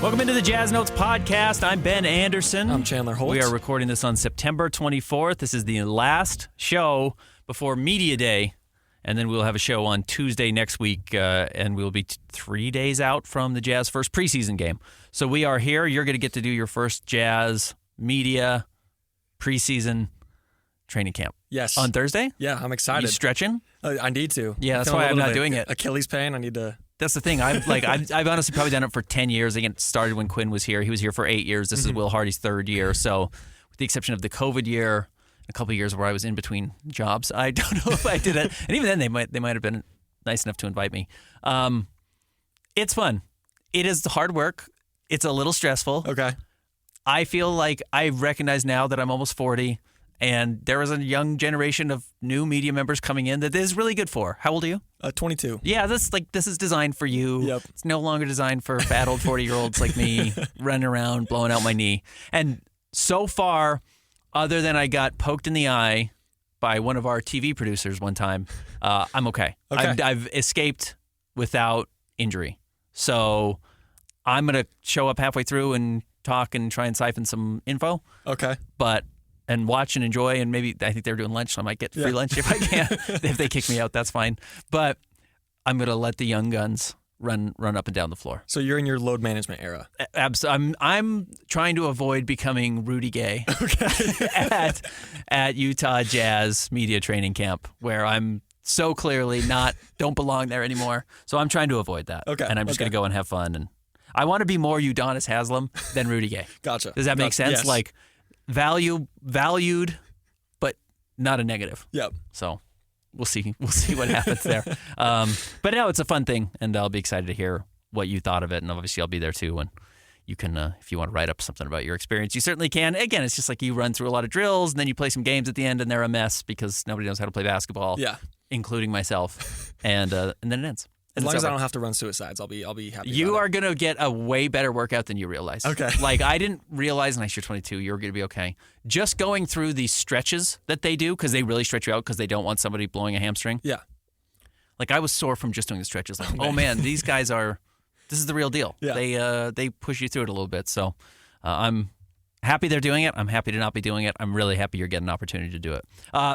Welcome into the Jazz Notes podcast. I'm Ben Anderson. I'm Chandler Holt. We are recording this on September 24th. This is the last show before Media Day, and then we'll have a show on Tuesday next week, and we'll be 3 days out from the Jazz first preseason game. So we are here. You're going to get to do your first Jazz media preseason training camp. Yes. On Thursday? Yeah, I'm excited. You stretching? I need to. Yeah, that's why I'm not doing it. Achilles pain. I need to. That's the thing. I've honestly probably done it for 10 years. Again, it started when Quinn was here. He was here for 8 years. This is Will Hardy's third year. So with the exception of the COVID year, a couple of years where I was in between jobs, I don't know if I did it. And even then, they might have been nice enough to invite me. It's fun. It is hard work. It's a little stressful. Okay. I feel like I recognize now that I'm almost 40, and there is a young generation of new media members coming in that this is really good for. How old are you? 22. Yeah, this is designed for you. Yep. It's no longer designed for fat old 40-year-olds like me running around blowing out my knee. And so far, other than I got poked in the eye by one of our TV producers one time, I'm okay. I've escaped without injury. So I'm going to show up halfway through and talk and try and siphon some info. Okay. And watch and enjoy, and maybe I think they're doing lunch, so I might get free lunch if I can. If they kick me out, that's fine. But I'm going to let the young guns run up and down the floor. So you're in your load management era. I'm trying to avoid becoming Rudy Gay at Utah Jazz media training camp, where I'm so clearly don't belong there anymore. So I'm trying to avoid that. Okay. And I'm just going to go and have fun. And I want to be more Udonis Haslem than Rudy Gay. Gotcha. Does that make sense? Yes. Like, valued, but not a negative. Yep. So we'll see what happens there. But no, it's a fun thing, and I'll be excited to hear what you thought of it. And obviously, I'll be there too. And you can, if you want to write up something about your experience, you certainly can. Again, it's just like you run through a lot of drills, and then you play some games at the end, and they're a mess because nobody knows how to play basketball. Yeah. Including myself, and then it ends. As long as I don't have to run suicides, I'll be happy. You are going to get a way better workout than you realize. Okay. Like, I didn't realize, and you're 22, you're going to be okay. Just going through these stretches that they do, because they really stretch you out because they don't want somebody blowing a hamstring. Yeah. Like, I was sore from just doing the stretches. Like, oh man, these guys this is the real deal. Yeah. They push you through it a little bit. So I'm happy they're doing it. I'm happy to not be doing it. I'm really happy you're getting an opportunity to do it.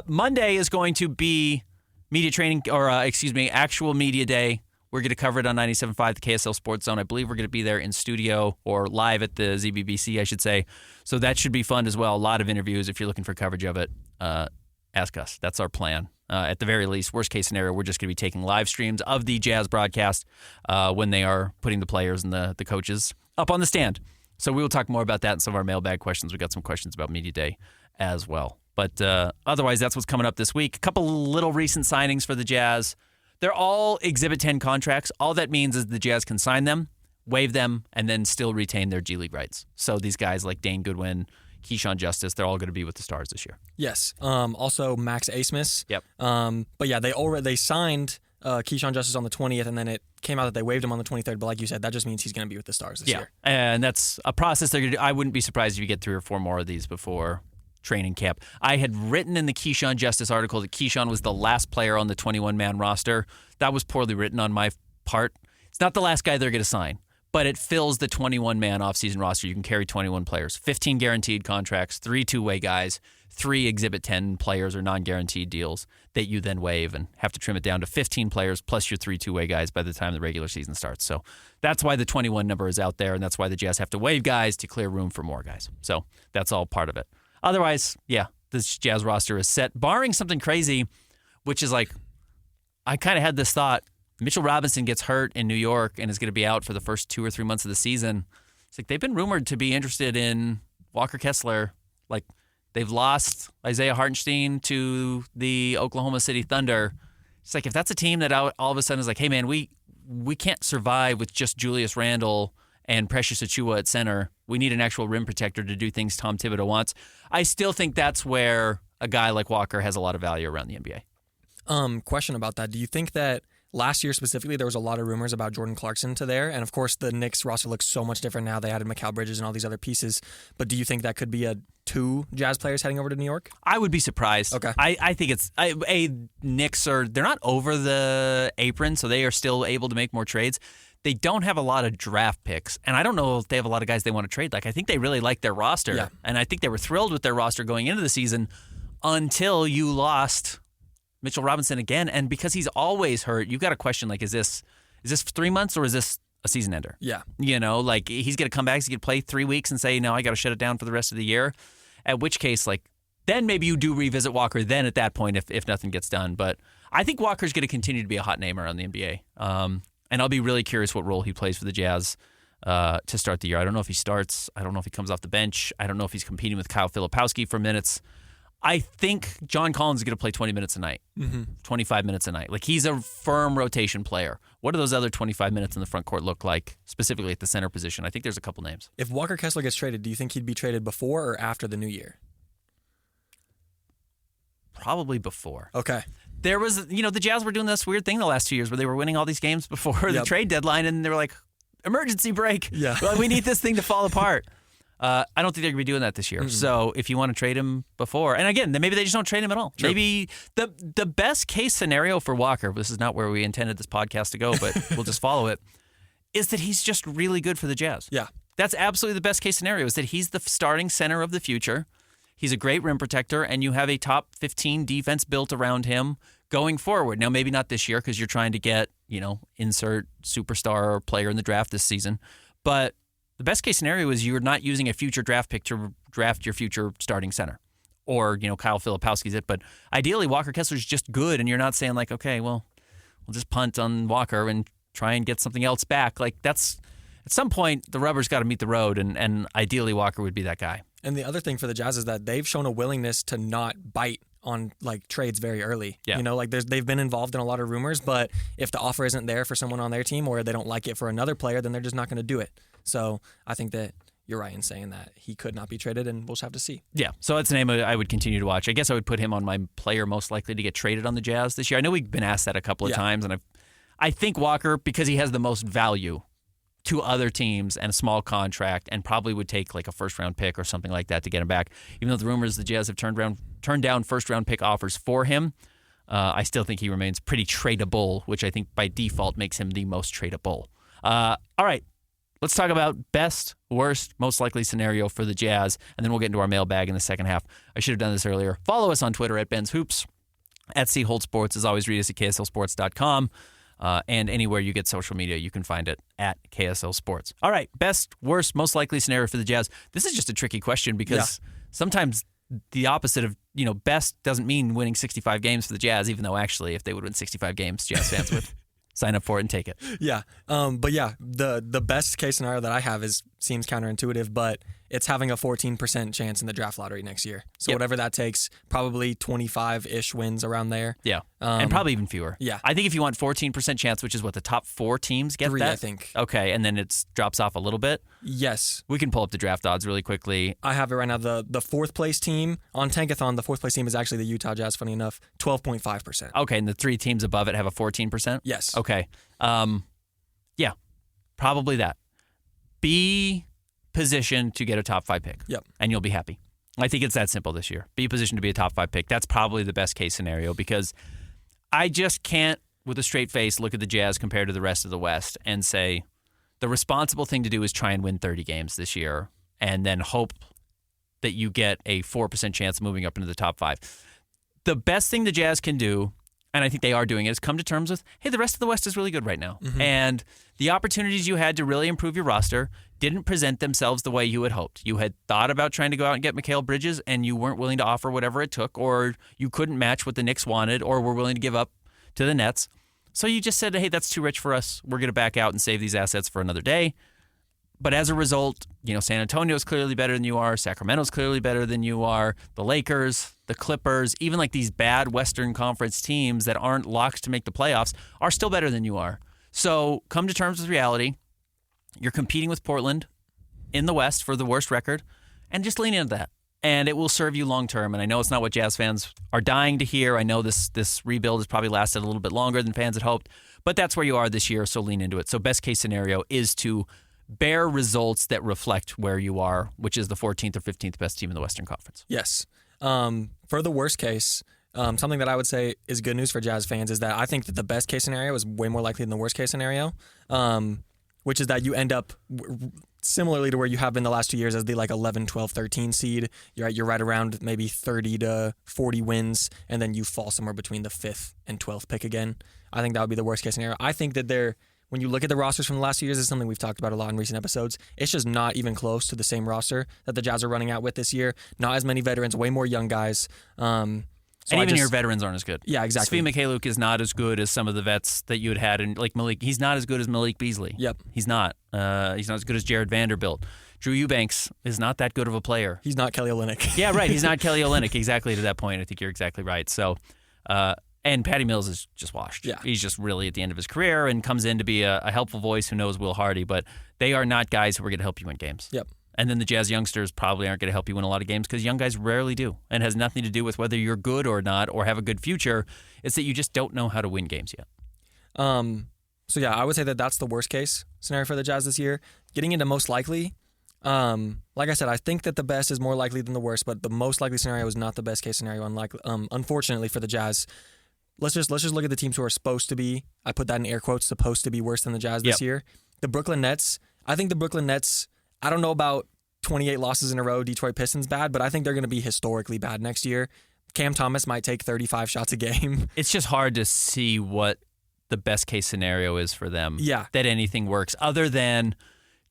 Monday is going to be media training, actual media day. We're going to cover it on 97.5, the KSL Sports Zone. I believe we're going to be there in studio or live at the ZBBC, I should say. So that should be fun as well. A lot of interviews. If you're looking for coverage of it, ask us. That's our plan. At the very least, worst case scenario, we're just going to be taking live streams of the Jazz broadcast when they are putting the players and the coaches up on the stand. So we will talk more about that in some of our mailbag questions. We got some questions about Media Day as well. But otherwise, that's what's coming up this week. A couple little recent signings for the Jazz. They're all Exhibit 10 contracts. All that means is the Jazz can sign them, waive them, and then still retain their G League rights. So these guys like Dane Goodwin, Keyshawn Justice, they're all going to be with the Stars this year. Yes. Also Max Asmus. Yep. But yeah, they signed Keyshawn Justice on the 20th, and then it came out that they waived him on the 23rd. But like you said, that just means he's going to be with the Stars this year. And that's a process they're going to do. I wouldn't be surprised if you get 3 or 4 more of these before training camp. I had written in the Keyshawn Justice article that Keyshawn was the last player on the 21-man roster. That was poorly written on my part. It's not the last guy they're going to sign, but it fills the 21-man offseason roster. You can carry 21 players, 15 guaranteed contracts, 3 two-way guys, 3 Exhibit 10 players or non-guaranteed deals that you then waive and have to trim it down to 15 players plus your 3 two-way guys by the time the regular season starts. So that's why the 21 number is out there, and that's why the Jazz have to waive guys to clear room for more guys. So that's all part of it. Otherwise, yeah, this Jazz roster is set, barring something crazy, which is like, I kind of had this thought, Mitchell Robinson gets hurt in New York and is going to be out for the first 2 or 3 months of the season. It's like they've been rumored to be interested in Walker Kessler. Like, they've lost Isaiah Hartenstein to the Oklahoma City Thunder. It's like, if that's a team that all of a sudden is like, hey man, we can't survive with just Julius Randle and Precious Achiuwa at center. We need an actual rim protector to do things Tom Thibodeau wants. I still think that's where a guy like Walker has a lot of value around the NBA. Question about that. Do you think that last year specifically there was a lot of rumors about Jordan Clarkson to there? And of course the Knicks roster looks so much different now. They added Mikal Bridges and all these other pieces. But do you think that could be 2 Jazz players heading over to New York? I would be surprised. Okay. I think it's Knicks they're not over the apron, so they are still able to make more trades. they don't have a lot of draft picks, and I don't know if they have a lot of guys they want to trade. Like, I think they really like their roster, and I think they were thrilled with their roster going into the season until you lost Mitchell Robinson again. And because he's always hurt, you got to question, like, is this 3 months or is this a season ender? Yeah. You know, like, he's going to come back, he's going to play 3 weeks and say, no, I got to shut it down for the rest of the year. At which case, like, then maybe you do revisit Walker then at that point if nothing gets done. But I think Walker's going to continue to be a hot name around the NBA. And I'll be really curious what role he plays for the Jazz to start the year. I don't know if he starts. I don't know if he comes off the bench. I don't know if he's competing with Kyle Filipowski for minutes. I think John Collins is going to play 20 minutes a night, 25 minutes a night. Like, he's a firm rotation player. What do those other 25 minutes in the front court look like, specifically at the center position? I think there's a couple names. If Walker Kessler gets traded, do you think he'd be traded before or after the new year? Probably before. Okay. There was, the Jazz were doing this weird thing the last 2 years where they were winning all these games before the trade deadline, and they were like, emergency break. Yeah. Well, we need this thing to fall apart. I don't think they're going to be doing that this year. So if you want to trade him before, and again, maybe they just don't trade him at all. True. Maybe the best case scenario for Walker, this is not where we intended this podcast to go, but we'll just follow it, is that he's just really good for the Jazz. Yeah. That's absolutely the best case scenario, is that he's the starting center of the future. He's a great rim protector, and you have a top 15 defense built around him going forward. Now, maybe not this year because you're trying to get, insert superstar player in the draft this season. But the best case scenario is you're not using a future draft pick to draft your future starting center. Or, Kyle Filipowski's it. But ideally, Walker Kessler's just good, and you're not saying, like, okay, well, we'll just punt on Walker and try and get something else back. Like, that's, at some point, the rubber's got to meet the road, and ideally Walker would be that guy. And the other thing for the Jazz is that they've shown a willingness to not bite on like trades very early. Yeah. They've been involved in a lot of rumors, but if the offer isn't there for someone on their team or they don't like it for another player, then they're just not going to do it. So I think that you're right in saying that he could not be traded, and we'll just have to see. Yeah, so that's a name I would continue to watch. I guess I would put him on my player most likely to get traded on the Jazz this year. I know we've been asked that a couple of times, and I think Walker, because he has the most value to other teams and a small contract, and probably would take like a first-round pick or something like that to get him back. Even though the rumors the Jazz have turned down first-round pick offers for him, I still think he remains pretty tradable, which I think by default makes him the most tradable. All right, let's talk about best, worst, most likely scenario for the Jazz, and then we'll get into our mailbag in the second half. I should have done this earlier. Follow us on Twitter at Ben's Hoops, at C Holt Sports. As always, read us at KSLSports.com. And anywhere you get social media, you can find it at KSL Sports. All right, best, worst, most likely scenario for the Jazz. This is just a tricky question because sometimes the opposite of, best doesn't mean winning 65 games for the Jazz, even though actually if they would win 65 games, Jazz fans would sign up for it and take it. Yeah. But yeah, the best case scenario that I have seems counterintuitive, but it's having a 14% chance in the draft lottery next year. So whatever that takes, probably 25-ish wins around there. Yeah, and probably even fewer. Yeah. I think if you want 14% chance, which is what the top 4 teams get 3, that? I think. Okay, and then it drops off a little bit? Yes. We can pull up the draft odds really quickly. I have it right now. The fourth place team on Tankathon, the fourth place team is actually the Utah Jazz, funny enough, 12.5%. Okay, and the 3 teams above it have a 14%? Yes. Okay. Yeah, probably that. Be positioned to get a top 5 pick. Yep. And you'll be happy. I think it's that simple this year. Be positioned to be a top 5 pick. That's probably the best case scenario because I just can't, with a straight face, look at the Jazz compared to the rest of the West and say the responsible thing to do is try and win 30 games this year and then hope that you get a 4% chance of moving up into the top 5. The best thing the Jazz can do, and I think they are doing it, is come to terms with, hey, the rest of the West is really good right now. Mm-hmm. And the opportunities you had to really improve your roster didn't present themselves the way you had hoped. You had thought about trying to go out and get Mikal Bridges, and you weren't willing to offer whatever it took, or you couldn't match what the Knicks wanted, or were willing to give up to the Nets. So you just said, hey, that's too rich for us. We're going to back out and save these assets for another day. But as a result, San Antonio's clearly better than you are. Sacramento's clearly better than you are. The Lakers, the Clippers, even like these bad Western Conference teams that aren't locks to make the playoffs are still better than you are. So come to terms with reality. You're competing with Portland in the West for the worst record, and just lean into that. And it will serve you long term. And I know it's not what Jazz fans are dying to hear. I know this rebuild has probably lasted a little bit longer than fans had hoped, but that's where you are this year, so lean into it. So best case scenario is to bear results that reflect where you are, which is the 14th or 15th best team in the Western Conference. Yes. For the worst case, something that I would say is good news for Jazz fans is that I think that the best case scenario is way more likely than the worst case scenario. which is that you end up similarly to where you have been the last 2 years as the like 11, 12, 13 seed. You're right around maybe 30 to 40 wins, and then you fall somewhere between the 5th and 12th pick again. I think that would be the worst case scenario. I think that when you look at the rosters from the last 2 years, it's something we've talked about a lot in recent episodes. It's just not even close to the same roster that the Jazz are running out with this year. Not as many veterans, way more young guys. So and even your veterans aren't as good. Yeah, exactly. Svi Mikhailuk is not as good as some of the vets that you had and like Malik. He's not as good as Malik Beasley. Yep. He's not. He's not as good as Jared Vanderbilt. Drew Eubanks is not that good of a player. He's not Kelly Olynyk. Yeah, right. He's not Kelly Olynyk. Exactly to that point. I think you're exactly right. So, and Patty Mills is just washed. Yeah. He's just really at the end of his career and comes in to be a helpful voice who knows Will Hardy, but they are not guys who are going to help you win games. Yep. And then the Jazz youngsters probably aren't going to help you win a lot of games because young guys rarely do. And has nothing to do with whether you're good or not or have a good future. It's that you just don't know how to win games yet. So yeah, I would say that that's the worst case scenario for the Jazz this year. Getting into most likely, like I said, I think that the best is more likely than the worst, but the most likely scenario is not the best case scenario. Unfortunately for the Jazz, let's just look at the teams who are supposed to be. I put that in air quotes. Supposed to be worse than the Jazz this year. The Brooklyn Nets. I think the Brooklyn Nets. I don't know about 28 losses in a row, Detroit Pistons bad, but I think they're going to be historically bad next year. Cam Thomas might take 35 shots a game. It's just hard to see what the best case scenario is for them. Yeah. That anything works other than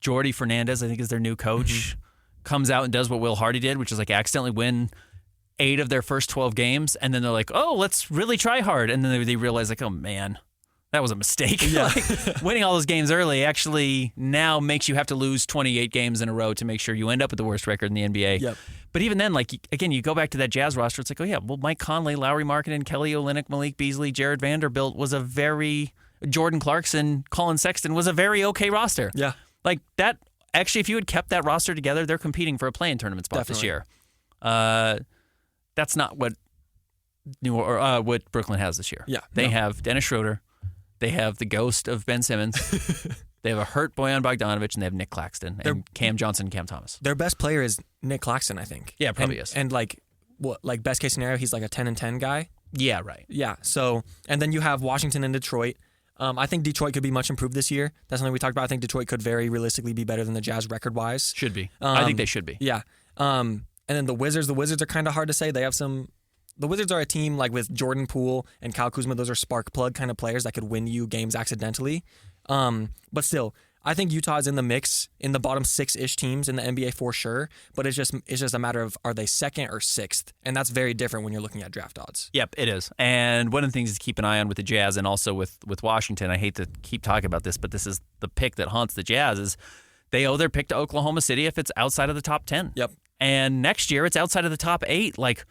Jordi Fernandez, I think is their new coach, comes out and does what Will Hardy did, which is like accidentally win 8 of their first 12 games. And then they're like, oh, let's really try hard. And then they realize like, oh man, that was a mistake. Yeah. Like, winning all those games early actually now makes you have to lose 28 games in a row to make sure you end up with the worst record in the NBA. Yep. But even then, like, again, you go back to that Jazz roster, it's like, oh yeah, well, Mike Conley, Lauri Markkanen, Kelly Olynyk, Malik Beasley, Jared Vanderbilt was a very, Jordan Clarkson, Colin Sexton was a very okay roster. Yeah. Like that, actually, if you had kept that roster together, they're competing for a play-in tournament spot this year. That's not what what Brooklyn has this year. Yeah. They have Dennis Schroeder. They have the ghost of Ben Simmons. They have a hurt Bojan Bogdanovic, and they have Nick Claxton and Cam Johnson and Cam Thomas. Their best player is Nick Claxton, I think. Yeah, probably is. And like best case scenario, he's like a 10-10 guy. Yeah, right. Yeah. So, and then you have Washington and Detroit. I think Detroit could be much improved this year. That's something we talked about. I think Detroit could very realistically be better than the Jazz record-wise. Should be. I think they should be. Yeah. And then the Wizards. The Wizards are kind of hard to say. They have some. The Wizards are a team like with Jordan Poole and Kyle Kuzma. Those are spark plug kind of players that could win you games accidentally. But still, I think Utah is in the mix in the bottom 6-ish teams in the NBA for sure. But it's just a matter of are they 2nd or 6th, and that's very different when you're looking at draft odds. Yep, it is. And one of the things to keep an eye on with the Jazz and also with Washington, I hate to keep talking about this, but this is the pick that haunts the Jazz, is they owe their pick to Oklahoma City if it's outside of the top 10. Yep. And next year it's outside of the top 8. Like,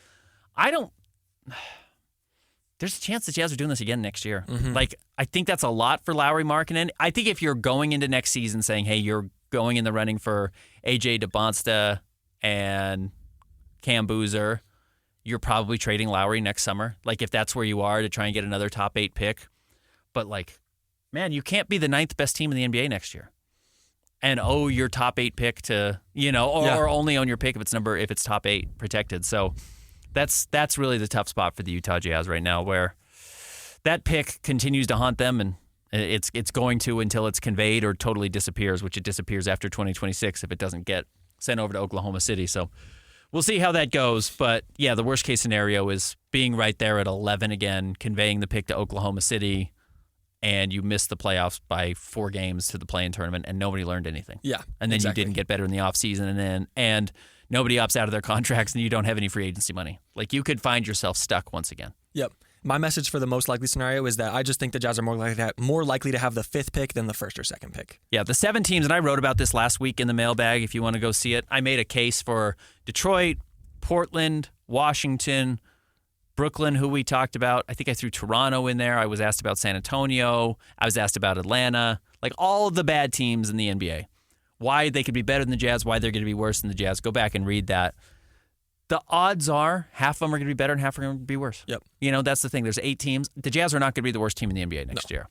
there's a chance the Jazz are doing this again next year. Mm-hmm. Like, I think that's a lot for Lauri Markkanen. I think if you're going into next season saying, hey, you're going in the running for AJ DeBonsta and Cam Boozer, you're probably trading Lauri next summer. Like, if that's where you are to try and get another top 8 pick. But, like, man, you can't be the 9th best team in the NBA next year and owe your top 8 pick to, or only own your pick if it's top 8 protected. So that's really the tough spot for the Utah Jazz right now, where that pick continues to haunt them, and it's going to until it's conveyed or totally disappears, which it disappears after 2026 if it doesn't get sent over to Oklahoma City. So we'll see how that goes. But yeah, the worst case scenario is being right there at 11 again, conveying the pick to Oklahoma City, and you miss the playoffs by 4 games to the play-in tournament, and nobody learned anything. Yeah, and then exactly. You didn't get better in the offseason, and nobody opts out of their contracts, and you don't have any free agency money. Like, you could find yourself stuck once again. Yep. My message for the most likely scenario is that I just think the Jazz are more likely to have the 5th pick than the 1st or 2nd pick. Yeah, the 7 teams, and I wrote about this last week in the mailbag if you want to go see it. I made a case for Detroit, Portland, Washington, Brooklyn, who we talked about. I think I threw Toronto in there. I was asked about San Antonio. I was asked about Atlanta. Like, all of the bad teams in the NBA. Why they could be better than the Jazz, why they're going to be worse than the Jazz. Go back and read that. The odds are half of them are going to be better and half are going to be worse. Yep. That's the thing. There's 8 teams. The Jazz are not going to be the worst team in the NBA next year.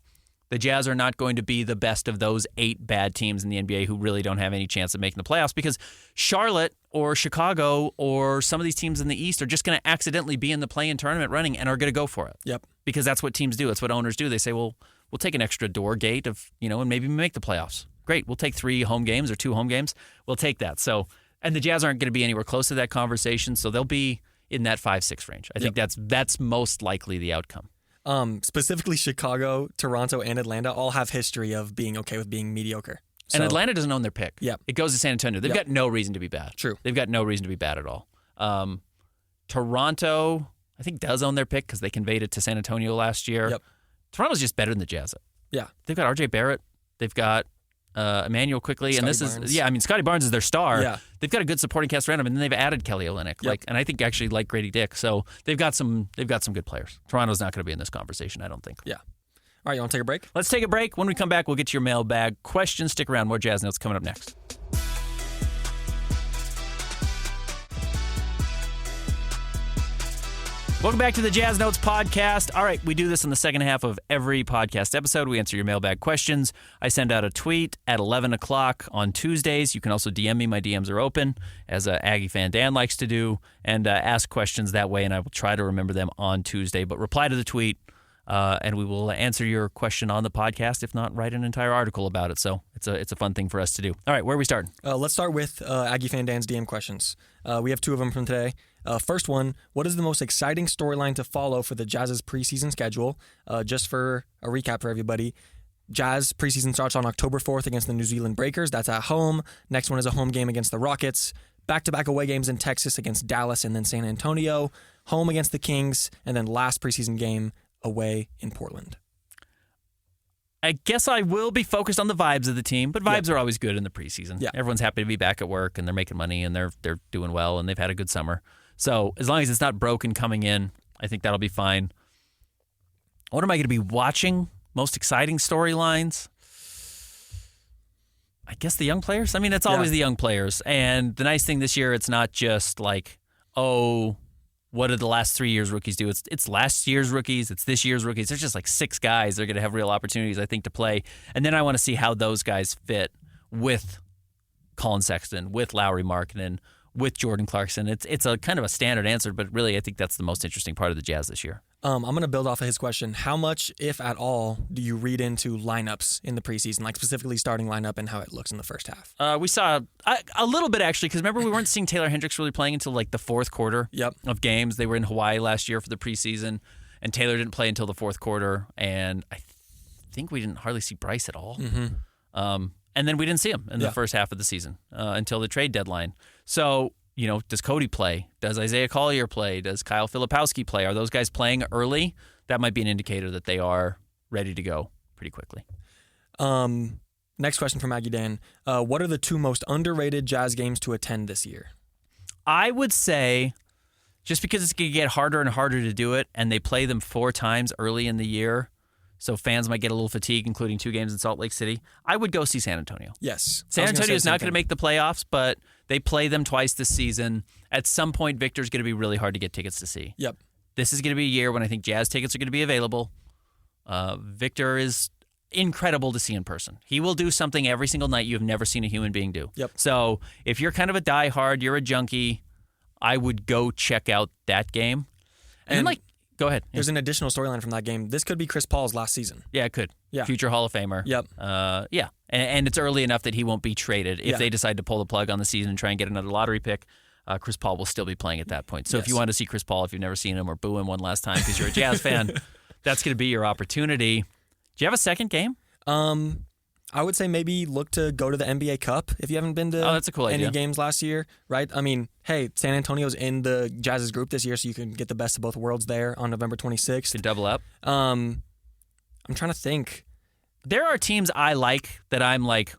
The Jazz are not going to be the best of those 8 bad teams in the NBA who really don't have any chance of making the playoffs, because Charlotte or Chicago or some of these teams in the East are just going to accidentally be in the play-in tournament running and are going to go for it. Yep. Because that's what teams do. That's what owners do. They say, well, we'll take an extra door gate of, and maybe make the playoffs. Great. We'll take 3 home games or 2 home games. We'll take that. So, and the Jazz aren't going to be anywhere close to that conversation, so they'll be in that 5-6 range. I think that's most likely the outcome. Specifically, Chicago, Toronto, and Atlanta all have history of being okay with being mediocre. So, and Atlanta doesn't own their pick. Yeah. It goes to San Antonio. They've got no reason to be bad. True. They've got no reason to be bad at all. Toronto, I think, does own their pick because they conveyed it to San Antonio last year. Yep. Toronto's just better than the Jazz. Yeah. They've got RJ Barrett. They've got Emmanuel Quickly. Scotty and Barnes. Scotty Barnes is their star. Yeah. They've got a good supporting cast around him, and then they've added Kelly Olynyk. Yep. And I think actually like Grady Dick. So they've got some good players. Toronto's not going to be in this conversation, I don't think. Yeah. All right, you want to take a break? Let's take a break. When we come back, we'll get to your mailbag questions. Stick around. More Jazz Notes coming up next. Welcome back to the Jazz Notes podcast. All right, we do this in the second half of every podcast episode. We answer your mailbag questions. I send out a tweet at 11 o'clock on Tuesdays. You can also DM me. My DMs are open, as Aggie fan Dan likes to do, and ask questions that way, and I will try to remember them on Tuesday. But reply to the tweet, and we will answer your question on the podcast. If not, write an entire article about it. So it's a fun thing for us to do. All right, where are we starting? Let's start with Aggie fan Dan's DM questions. We have 2 of them from today. First one, what is the most exciting storyline to follow for the Jazz's preseason schedule? Just for a recap for everybody, Jazz preseason starts on October 4th against the New Zealand Breakers. That's at home. Next one is a home game against the Rockets. Back-to-back away games in Texas against Dallas and then San Antonio. Home against the Kings. And then last preseason game away in Portland. I guess I will be focused on the vibes of the team, but vibes are always good in the preseason. Yeah. Everyone's happy to be back at work, and they're making money, and they're doing well, and they've had a good summer. So as long as it's not broken coming in, I think that'll be fine. What am I going to be watching? Most exciting storylines? I guess the young players. I mean, it's always the young players. And the nice thing this year, it's not just like, oh, what did the last 3 years rookies do? It's last year's rookies. It's this year's rookies. There's just like 6 guys that are going to have real opportunities, I think, to play. And then I want to see how those guys fit with Colin Sexton, with Lauri Markkanen, with Jordan Clarkson. It's a kind of a standard answer, but really I think that's the most interesting part of the Jazz this year. I'm going to build off of his question. How much, if at all, do you read into lineups in the preseason, like specifically starting lineup and how it looks in the first half? We saw a little bit, actually, because remember we weren't seeing Taylor Hendricks really playing until like the fourth quarter of games. They were in Hawaii last year for the preseason, and Taylor didn't play until the fourth quarter, and I think we didn't hardly see Bryce at all. Mm-hmm. And then we didn't see him in the first half of the season until the trade deadline. So, does Cody play? Does Isaiah Collier play? Does Kyle Filipowski play? Are those guys playing early? That might be an indicator that they are ready to go pretty quickly. Next question from Maggie Dan. What are the 2 most underrated Jazz games to attend this year? I would say, just because it's going to get harder and harder to do it, and they play them 4 times early in the year, so fans might get a little fatigued, including 2 games in Salt Lake City, I would go see San Antonio. Yes. San Antonio is not going to make the playoffs, but they play them twice this season. At some point, Victor's going to be really hard to get tickets to see. Yep. This is going to be a year when I think Jazz tickets are going to be available. Victor is incredible to see in person. He will do something every single night you have never seen a human being do. Yep. So if you're kind of a diehard, you're a junkie, I would go check out that game. And go ahead. There's an additional storyline from that game. This could be Chris Paul's last season. Yeah, it could. Yeah. Future Hall of Famer. Yep. Yeah. And it's early enough that he won't be traded. If they decide to pull the plug on the season and try and get another lottery pick, Chris Paul will still be playing at that point. So if you want to see Chris Paul, if you've never seen him, or boo him one last time because you're a Jazz fan, that's going to be your opportunity. Do you have a second game? I would say maybe look to go to the NBA Cup if you haven't been to that's a cool any idea. games last year, right? I mean, hey, San Antonio's in the Jazz's group this year, so you can get the best of both worlds there on November 26th. To double up. I'm trying to think. There are teams I like that I'm like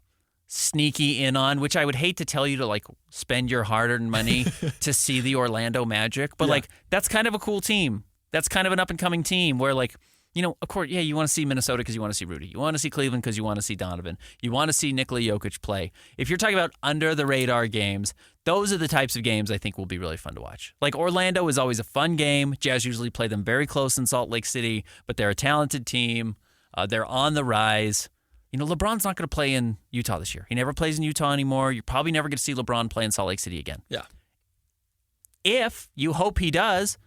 sneaky in on, which I would hate to tell you to like spend your hard-earned money to see the Orlando Magic, but like that's kind of a cool team. That's kind of an up-and-coming team where like, of course, you want to see Minnesota because you want to see Rudy. You want to see Cleveland because you want to see Donovan. You want to see Nikola Jokic play. If you're talking about under-the-radar games, those are the types of games I think will be really fun to watch. Like Orlando is always a fun game. Jazz usually play them very close in Salt Lake City, but they're a talented team. They're on the rise. LeBron's not going to play in Utah this year. He never plays in Utah anymore. You're probably never going to see LeBron play in Salt Lake City again. Yeah. If you hope he does,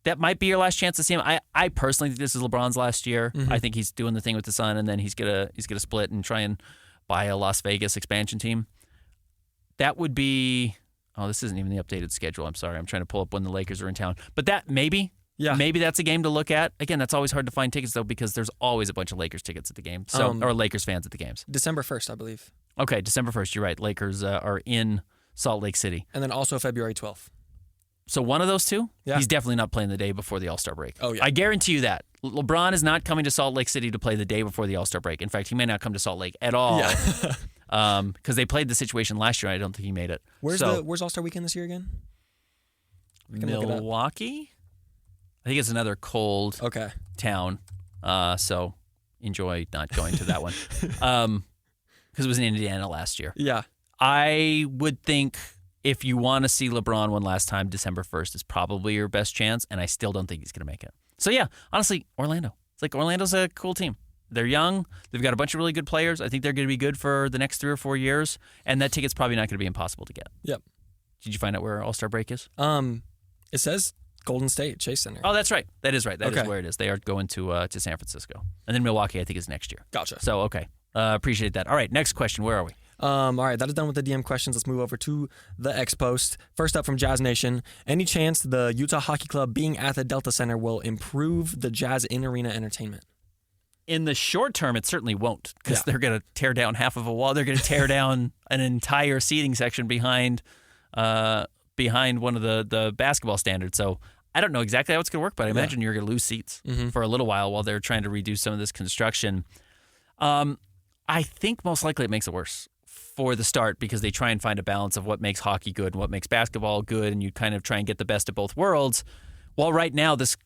that might be your last chance to see him. I personally think this is LeBron's last year. Mm-hmm. I think he's doing the thing with the Sun, and then he's gonna split and try and by a Las Vegas expansion team. That would be, this isn't even the updated schedule. I'm sorry. I'm trying to pull up when the Lakers are in town. But that maybe that's a game to look at. Again, that's always hard to find tickets, though, because there's always a bunch of Lakers tickets at the game, or Lakers fans at the games. December 1st, I believe. Okay, December 1st. You're right. Lakers are in Salt Lake City. And then also February 12th. So one of those two, yeah. He's definitely not playing the day before the All-Star break. Oh, yeah. I guarantee you that. LeBron is not coming to Salt Lake City to play the day before the All-Star break. In fact, he may not come to Salt Lake at all. Yeah. Because they played the situation last year. I don't think he made it. Where's All-Star Weekend this year again? Milwaukee? I think it's another cold town. So enjoy not going to that one. Because it was in Indiana last year. Yeah. I would think if you want to see LeBron one last time, December 1st is probably your best chance, and I still don't think he's going to make it. So, yeah, honestly, Orlando. It's like Orlando's a cool team. They're young. They've got a bunch of really good players. I think they're going to be good for the next 3 or 4 years, and that ticket's probably not going to be impossible to get. Yep. Did you find out where All-Star break is? It says Golden State, Chase Center. Oh, that's right. That is right. That is where it is. They are going to San Francisco. And then Milwaukee, I think, is next year. Gotcha. So, okay. Appreciate that. All right, next question. Where are we? All right, that is done with the DM questions. Let's move over to the X Post. First up from Jazz Nation. Any chance the Utah Hockey Club being at the Delta Center will improve the Jazz in-arena entertainment? In the short term, it certainly won't, because they're going to tear down half of a wall. They're going to tear down an entire seating section behind one of the basketball standards. So I don't know exactly how it's going to work, but I imagine you're going to lose seats for a little while they're trying to redo some of this construction. I think most likely it makes it worse for the start, because they try and find a balance of what makes hockey good and what makes basketball good, and you kind of try and get the best of both worlds. While right now this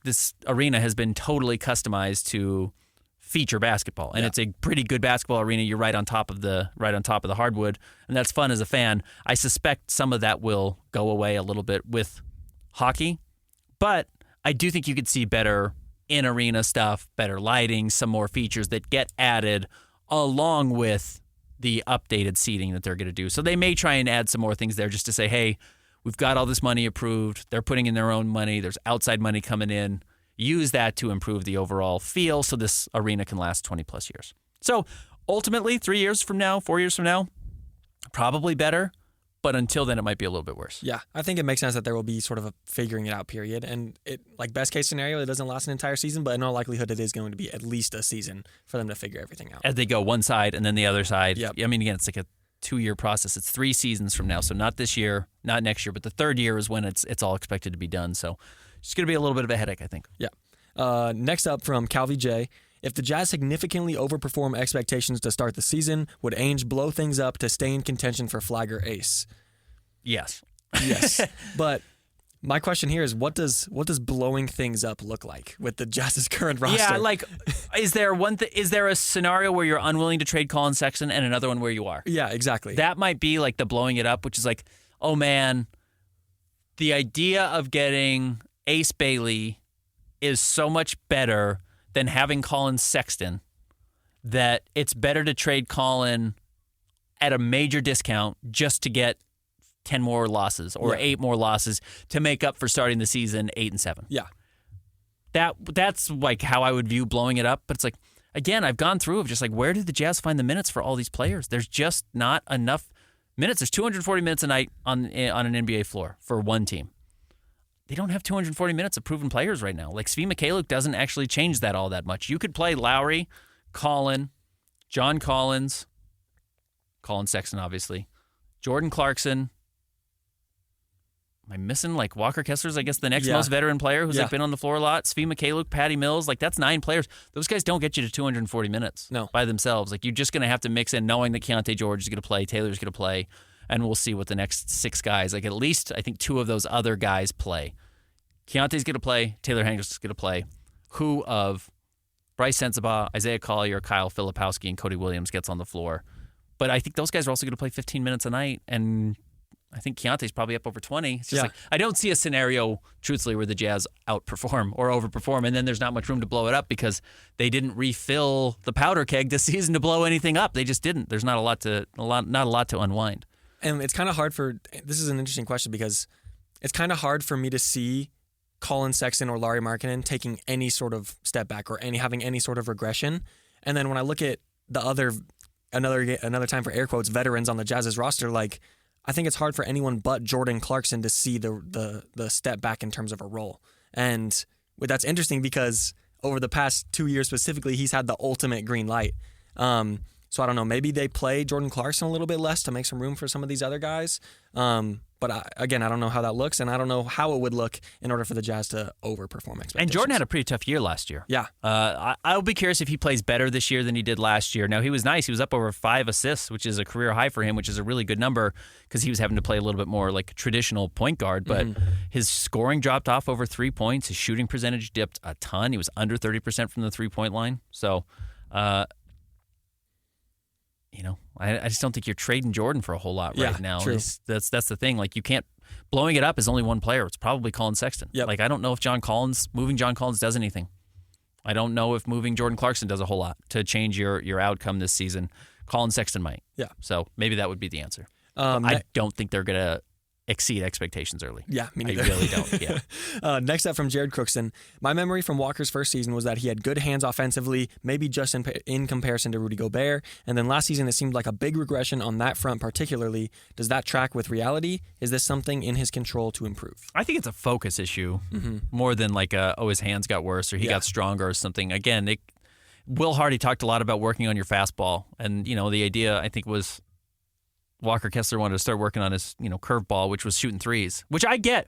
arena has been totally customized to feature basketball, and it's a pretty good basketball arena. You're right on top of the hardwood, and that's fun as a fan. I suspect some of that will go away a little bit with hockey, but I do think you could see better in-arena stuff, better lighting, some more features that get added along with the updated seating that they're going to do. So they may try and add some more things there just to say, hey, we've got all this money approved. They're putting in their own money. There's outside money coming in. Use that to improve the overall feel so this arena can last 20 plus years. So ultimately, 3 years from now, 4 years from now, probably better. But until then, it might be a little bit worse. Yeah, I think it makes sense that there will be sort of a figuring it out period. And best case scenario, it doesn't last an entire season, but in all likelihood, it is going to be at least a season for them to figure everything out. As they go one side and then the other side. Yep. I mean, again, it's like a 2-year process. It's 3 seasons from now. So not this year, not next year, but the 3rd year is when it's all expected to be done. So it's going to be a little bit of a headache, I think. Yeah. Next up from Calvi J. If the Jazz significantly overperform expectations to start the season, would Ainge blow things up to stay in contention for flag or ace? Yes. Yes. But my question here is, what does blowing things up look like with the Jazz's current roster? Yeah, like, is there a scenario where you're unwilling to trade Colin Sexton and another one where you are? Yeah, exactly. That might be like the blowing it up, which is like, oh man, the idea of getting Ace Bailey is so much better than having Colin Sexton that it's better to trade Colin at a major discount just to get 10 more losses or 8 more losses to make up for starting the season 8-7. Yeah. That's like how I would view blowing it up. But it's like, again, I've gone through of just like, where did the Jazz find the minutes for all these players? There's just not enough minutes. There's 240 minutes a night on an NBA floor for one team. They don't have 240 minutes of proven players right now. Like, Svi Mikhailiuk doesn't actually change that all that much. You could play Lowry, Colin, John Collins, Colin Sexton, obviously, Jordan Clarkson. Am I missing, like, Walker Kessler's, I guess, the next most veteran player who's like been on the floor a lot? Svi Mikhailiuk, Patty Mills. Like, that's 9 players. Those guys don't get you to 240 minutes by themselves. Like, you're just going to have to mix in knowing that Keontae George is going to play, Taylor's going to play, and we'll see what the next 6 guys, like at least I think 2 of those other guys play. Keontae's going to play, Taylor Hendricks is going to play. Who of Bryce Sensabaugh, Isaiah Collier, Kyle Filipowski, and Cody Williams gets on the floor? But I think those guys are also going to play 15 minutes a night, and I think Keontae's probably up over 20. It's just like, I don't see a scenario, truthfully, where the Jazz outperform or overperform, and then there's not much room to blow it up because they didn't refill the powder keg this season to blow anything up. They just didn't. There's not a lot to unwind. And it's kind of hard this is an interesting question because it's kind of hard for me to see Colin Sexton or Lauri Markkanen taking any sort of step back or having any sort of regression. And then when I look at the other another time for air quotes veterans on the Jazz's roster, like I think it's hard for anyone but Jordan Clarkson to see the step back in terms of a role. And that's interesting because over the past 2 years specifically, he's had the ultimate green light. So I don't know, maybe they play Jordan Clarkson a little bit less to make some room for some of these other guys. But I don't know how that looks, and I don't know how it would look in order for the Jazz to overperform expectations. And Jordan had a pretty tough year last year. Yeah. I'll be curious if he plays better this year than he did last year. Now, he was nice. He was up over 5 assists, which is a career high for him, which is a really good number because he was having to play a little bit more like a traditional point guard. But his scoring dropped off over 3 points. His shooting percentage dipped a ton. He was under 30% from the three-point line. So, I just don't think you're trading Jordan for a whole lot right now. True. That's the thing. Like, you can't – blowing it up is only one player. It's probably Colin Sexton. Yep. Like, I don't know if moving John Collins does anything. I don't know if moving Jordan Clarkson does a whole lot to change your outcome this season. Colin Sexton might. Yeah. So maybe that would be the answer. I don't think they're going to exceed expectations early. Yeah, me neither. I really don't, yeah. Next up from Jared Cookson. My memory from Walker's first season was that he had good hands offensively, maybe just in comparison to Rudy Gobert. And then last season, it seemed like a big regression on that front particularly. Does that track with reality? Is this something in his control to improve? I think it's a focus issue more than like his hands got worse or he got stronger or something. Again, Will Hardy talked a lot about working on your fastball. And, the idea, I think, was Walker Kessler wanted to start working on his, curveball, which was shooting threes, which I get.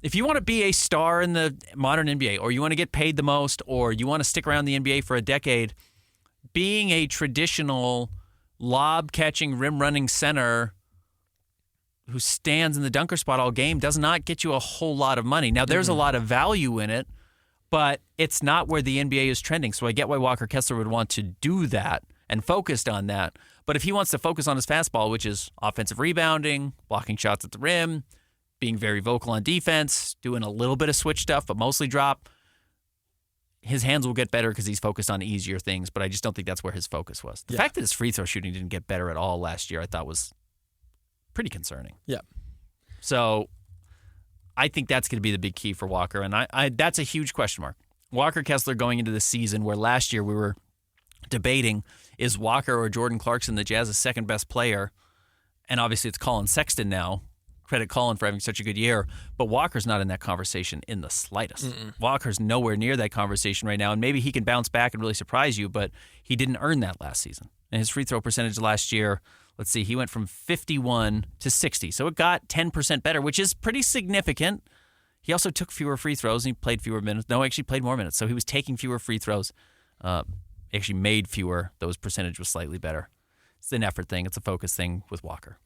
If you want to be a star in the modern NBA, or you want to get paid the most, or you want to stick around the NBA for a decade, being a traditional lob-catching, rim-running center who stands in the dunker spot all game does not get you a whole lot of money. Now, there's a lot of value in it, but it's not where the NBA is trending. So I get why Walker Kessler would want to do that and focused on that. But if he wants to focus on his fastball, which is offensive rebounding, blocking shots at the rim, being very vocal on defense, doing a little bit of switch stuff, but mostly drop, his hands will get better because he's focused on easier things, but I just don't think that's where his focus was. The fact that his free throw shooting didn't get better at all last year, I thought was pretty concerning. Yeah. So I think that's going to be the big key for Walker, and I that's a huge question mark. Walker Kessler going into the season where last year we were debating, is Walker or Jordan Clarkson the Jazz's second best player? And obviously it's Colin Sexton now. Credit Colin for having such a good year. But Walker's not in that conversation in the slightest. Walker's nowhere near that conversation right now. And maybe he can bounce back and really surprise you, but he didn't earn that last season. And his free throw percentage last year, let's see, he went from 51 to 60. So it got 10% better, which is pretty significant. He also took fewer free throws and he played fewer minutes. No, actually played more minutes. So he was taking fewer free throws. Actually made fewer. Those percentage was slightly better. It's an effort thing. It's a focus thing with Walker.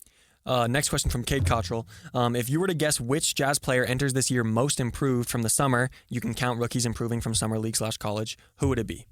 Next question from Cade Cottrell. If you were to guess which Jazz player enters this year most improved from the summer, you can count rookies improving from summer league / college. Who would it be?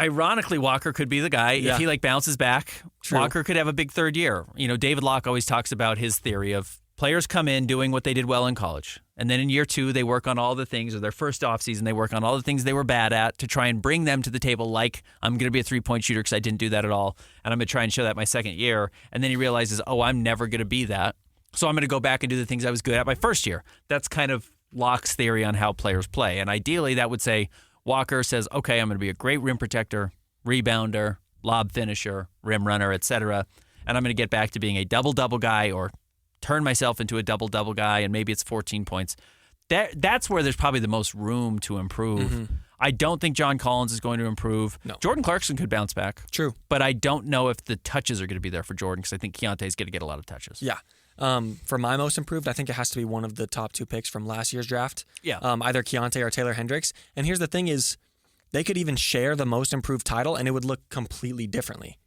Ironically, Walker could be the guy. Yeah. If he bounces back, True. Walker could have a big third year. David Locke always talks about his theory of players come in doing what they did well in college. And then in year 2, they work on all the things, or their first offseason, they work on all the things they were bad at to try and bring them to the table, like, I'm going to be a three-point shooter because I didn't do that at all, and I'm going to try and show that my second year. And then he realizes, I'm never going to be that, so I'm going to go back and do the things I was good at my first year. That's kind of Locke's theory on how players play. And ideally, that would say Walker says, okay, I'm going to be a great rim protector, rebounder, lob finisher, rim runner, etc., and I'm going to get back to being a double-double guy or turn myself into a double-double guy, and maybe it's 14 points. That's where there's probably the most room to improve. I don't think John Collins is going to improve. No. Jordan Clarkson could bounce back. True. But I don't know if the touches are going to be there for Jordan because I think Keontae's going to get a lot of touches. Yeah. For my most improved, I think it has to be one of the top 2 picks from last year's draft. Yeah. Either Keontae or Taylor Hendricks. And here's the thing is, they could even share the most improved title and it would look completely differently,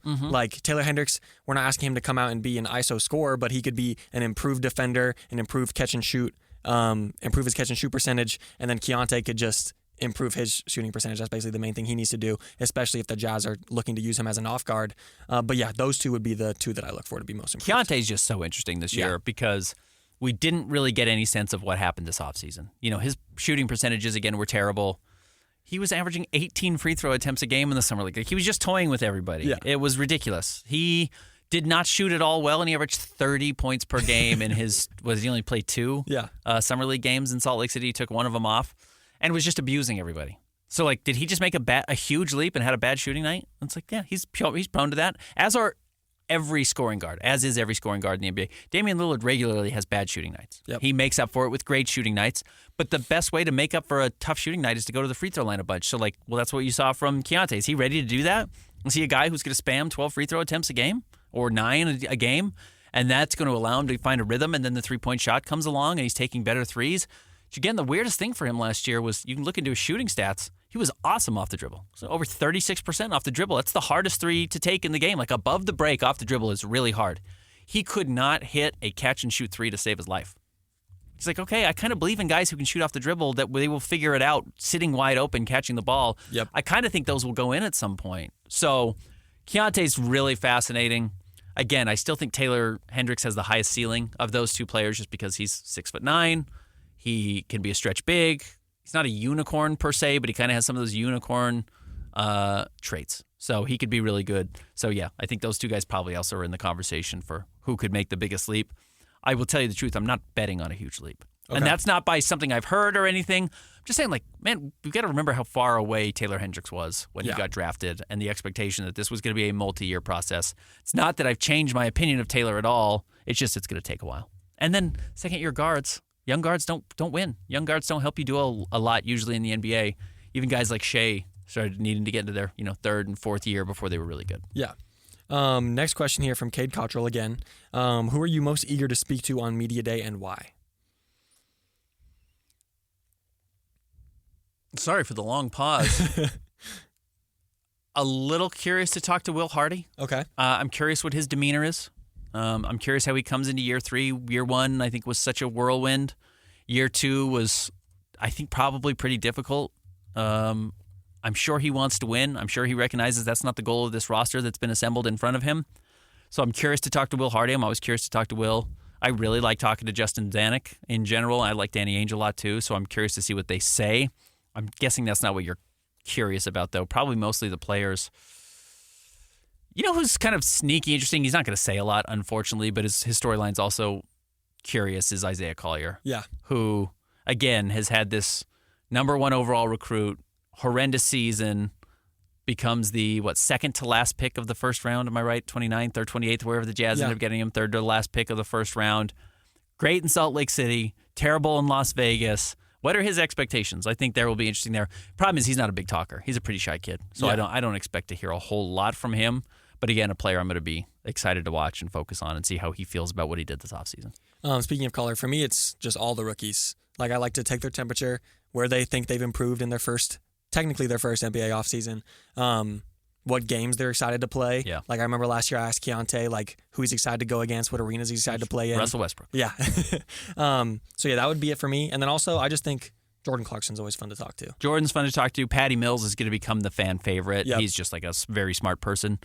Like Taylor Hendricks, we're not asking him to come out and be an ISO scorer, but he could be an improved defender, an improved catch and shoot, improve his catch and shoot percentage, and then Keontae could just improve his shooting percentage. That's basically the main thing he needs to do, especially if the Jazz are looking to use him as an off guard. But yeah, those 2 would be the 2 that I look for to be most improved. Keontae's just so interesting this year because we didn't really get any sense of what happened this offseason. His shooting percentages, again, were terrible. He was averaging 18 free throw attempts a game in the summer league. He was just toying with everybody. Yeah. It was ridiculous. He did not shoot at all well, and he averaged 30 points per game in his, he only played 2 summer league games in Salt Lake City. He took one of them off and was just abusing everybody. So, like, did he just make a huge leap and had a bad shooting night? It's like, yeah, he's prone to that, as is every scoring guard in the NBA. Damian Lillard regularly has bad shooting nights. Yep. He makes up for it with great shooting nights, but the best way to make up for a tough shooting night is to go to the free throw line a bunch. So, like, well, that's what you saw from Keontae. Is he ready to do that? Is he a guy who's going to spam 12 free throw attempts a game or 9 a game, and that's going to allow him to find a rhythm, and then the three-point shot comes along, and he's taking better threes? Which, again, the weirdest thing for him last year was you can look into his shooting stats. He was awesome off the dribble. So over 36% off the dribble. That's the hardest three to take in the game. Like, above the break off the dribble is really hard. He could not hit a catch-and-shoot three to save his life. He's like, okay, I kind of believe in guys who can shoot off the dribble, that they will figure it out sitting wide open, catching the ball. Yep. I kind of think those will go in at some point. So Keontae's really fascinating. Again, I still think Taylor Hendricks has the highest ceiling of those two players just because he's 6'9". He can be a stretch big. He's not a unicorn per se, but he kind of has some of those unicorn traits. So he could be really good. So, yeah, I think those two guys probably also are in the conversation for who could make the biggest leap. I will tell you the truth, I'm not betting on a huge leap. Okay. And that's not by something I've heard or anything. I'm just saying, like, man, we've got to remember how far away Taylor Hendricks was when he got drafted and the expectation that this was going to be a multi-year process. It's not that I've changed my opinion of Taylor at all. It's just it's going to take a while. And then second-year guards. Young guards don't win. Young guards don't help you do a lot usually in the NBA. Even guys like Shea started needing to get into their third and fourth year before they were really good. Yeah. Next question here from Cade Cottrell again. Who are you most eager to speak to on Media Day and why? Sorry for the long pause. A little curious to talk to Will Hardy. Okay. I'm curious what his demeanor is. I'm curious how he comes into year 3. Year 1, I think, was such a whirlwind. Year 2 was, I think, probably pretty difficult. I'm sure he wants to win. I'm sure he recognizes that's not the goal of this roster that's been assembled in front of him. So I'm curious to talk to Will Hardy. I'm always curious to talk to Will. I really like talking to Justin Zanuck in general. I like Danny Ainge a lot too, so I'm curious to see what they say. I'm guessing that's not what you're curious about, though. Probably mostly the players. You know who's kind of sneaky interesting? He's not going to say a lot, unfortunately, but his storyline's also curious, is Isaiah Collier. Yeah. Who, again, has had this number 1 overall recruit, horrendous season, becomes the, second to last pick of the first round, am I right? 29th or 28th, wherever the Jazz ended up getting him, third to last pick of the first round. Great in Salt Lake City, terrible in Las Vegas. What are his expectations? I think there will be interesting there. Problem is he's not a big talker. He's a pretty shy kid, so I don't expect to hear a whole lot from him. But again, a player I'm going to be excited to watch and focus on and see how he feels about what he did this offseason. Speaking of Collier, for me, it's just all the rookies. Like, I like to take their temperature, where they think they've improved in technically their first NBA offseason. What games they're excited to play. Yeah. Like, I remember last year I asked Keontae, like, who he's excited to go against, what arenas he's excited to play in. Russell Westbrook. Yeah. So, yeah, that would be it for me. And then also, I just think Jordan Clarkson's always fun to talk to. Jordan's fun to talk to. Patty Mills is going to become the fan favorite. Yep. He's just like a very smart person.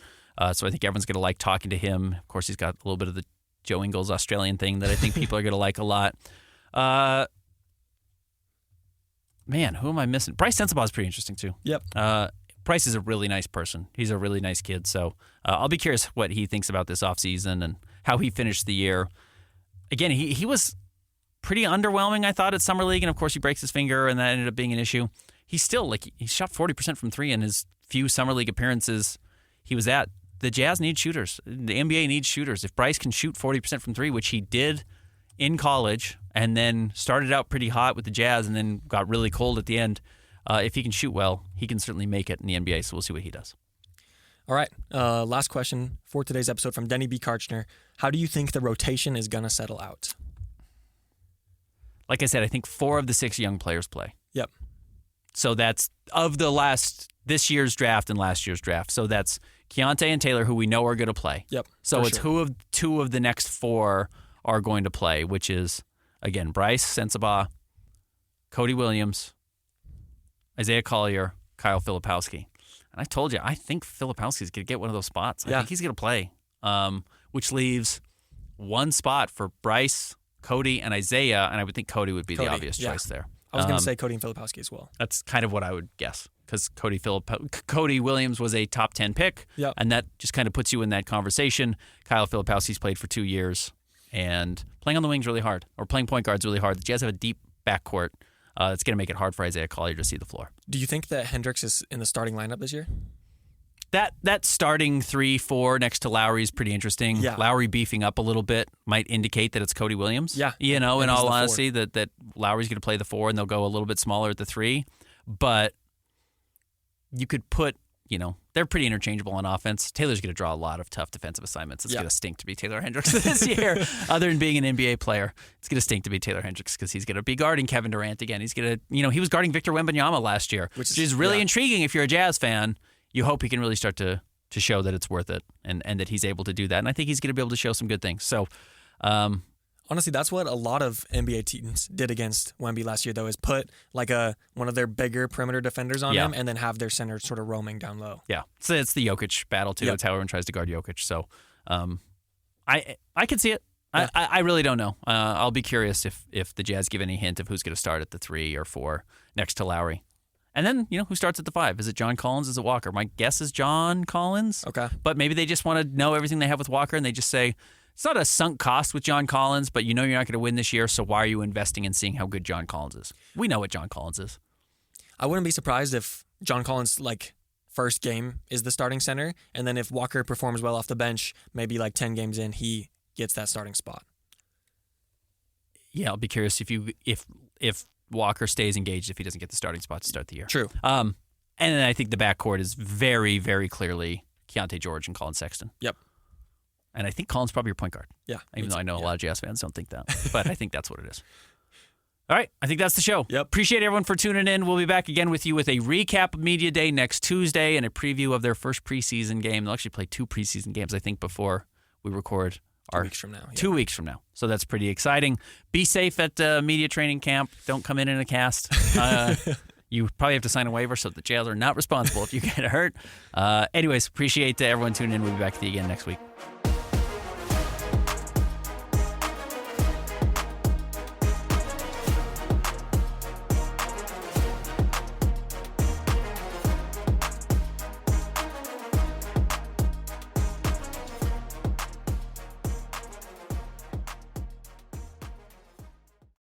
So I think everyone's going to like talking to him. Of course, he's got a little bit of the Joe Ingles Australian thing that I think people are going to like a lot. Man, who am I missing? Bryce Sensabaugh is pretty interesting too. Yep. Bryce is a really nice person. He's a really nice kid. So I'll be curious what he thinks about this offseason and how he finished the year. Again, he was pretty underwhelming, I thought, at Summer League. And, of course, he breaks his finger, and that ended up being an issue. He's still, he shot 40% from 3 in his few Summer League appearances he was at. The Jazz need shooters. The NBA needs shooters. If Bryce can shoot 40% from 3, which he did in college, and then started out pretty hot with the Jazz and then got really cold at the end, if he can shoot well, he can certainly make it in the NBA, so we'll see what he does. All right, last question for today's episode from Denny B. Karchner. How do you think the rotation is going to settle out? Like I said, I think 4 of the 6 young players play. Yep. So that's of this year's draft and last year's draft. So that's Keontae and Taylor, who we know are going to play. Yep. So it's who of 2 of the next 4 are going to play, which is, again, Bryce Sensabaugh, Cody Williams, Isaiah Collier, Kyle Filipowski. And I told you, I think Filipowski's going to get one of those spots. I think he's going to play, which leaves one spot for Bryce, Cody, and Isaiah, and I would think Cody would be the obvious choice there. I was going to say Cody and Filipowski as well. That's kind of what I would guess, because Cody Williams was a top 10 pick, and that just kind of puts you in that conversation. Kyle Filipowski's played for 2 years, and playing on the wings really hard, or playing point guard's really hard. The Jazz have a deep backcourt. it's going to make it hard for Isaiah Collier to see the floor. Do you think that Hendricks is in the starting lineup this year? That starting 3-4 next to Lowry is pretty interesting. Yeah. Lowry beefing up a little bit might indicate that it's Cody Williams. Yeah. In all the honesty, that Lowry's going to play the 4 and they'll go a little bit smaller at the 3. But you could put, they're pretty interchangeable on offense. Taylor's going to draw a lot of tough defensive assignments. It's going to stink to be Taylor Hendricks this year. Other than being an NBA player, it's going to stink to be Taylor Hendricks because he's going to be guarding Kevin Durant again. He's going to, he was guarding Victor Wembanyama last year, which is really intriguing if you're a Jazz fan. You hope he can really start to show that it's worth it and that he's able to do that. And I think he's going to be able to show some good things. So, honestly, that's what a lot of NBA teams did against Wemby last year, though, is put like one of their bigger perimeter defenders on him and then have their center sort of roaming down low. Yeah. So it's the Jokic battle, too. It's how everyone tries to guard Jokic. So I can see it. Yeah. I really don't know. I'll be curious if the Jazz give any hint of who's going to start at the 3 or 4 next to Lowry. And then, who starts at the 5? Is it John Collins? Is it Walker? My guess is John Collins. Okay. But maybe they just want to know everything they have with Walker and they just say, it's not a sunk cost with John Collins, but you're not going to win this year, so why are you investing in seeing how good John Collins is? We know what John Collins is. I wouldn't be surprised if John Collins, first game is the starting center, and then if Walker performs well off the bench, maybe 10 games in, he gets that starting spot. Yeah, I'll be curious if Walker stays engaged if he doesn't get the starting spot to start the year. True. And then I think the backcourt is very, very clearly Keontae George and Colin Sexton. Yep. And I think Colin's probably your point guard. Yeah. Even though I know a lot of Jazz fans don't think that. But I think that's what it is. All right. I think that's the show. Yep. Appreciate everyone for tuning in. We'll be back again with you with a recap of Media Day next Tuesday and a preview of their first preseason game. They'll actually play 2 preseason games, I think, before we record 2 weeks from now. Yeah. 2 weeks from now. So that's pretty exciting. Be safe at media training camp. Don't come in a cast. You probably have to sign a waiver so the Jazz are not responsible if you get hurt. Anyways, appreciate everyone tuning in. We'll be back with you again next week.